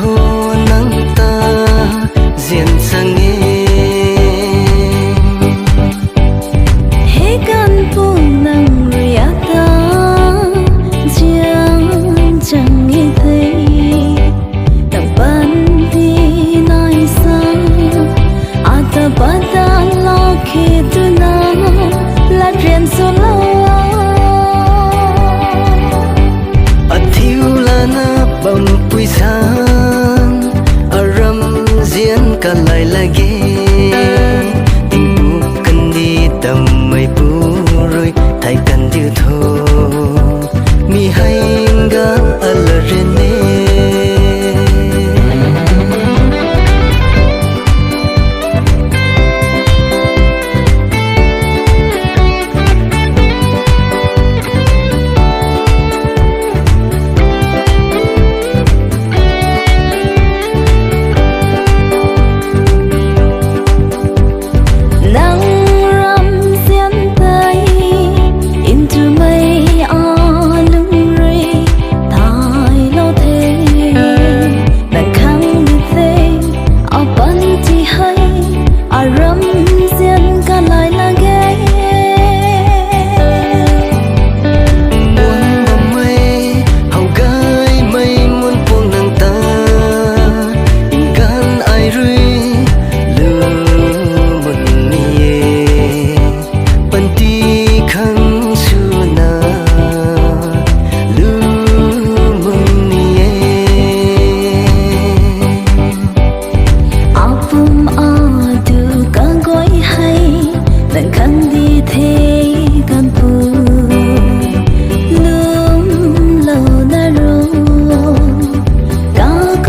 thô nắng ta diện sang nghe hết gan buông nắng riata chẳng chẳng nghe thấy tầm ban đi nói sang ata bata lo khi tu na la riêng solo thiêu là na bầm quy sang aram diễn cả lại là ghê tình bu cần đi tầm mây bu rồi thay cần điều thô mi hay ga ala rene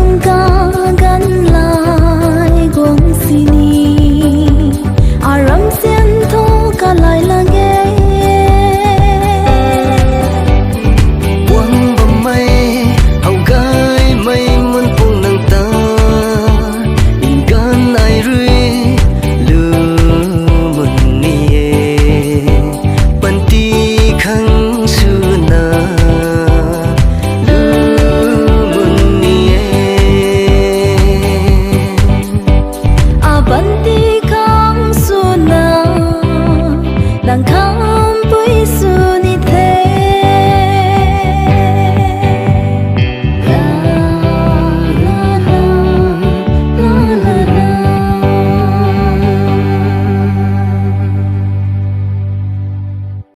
Hãy subscribe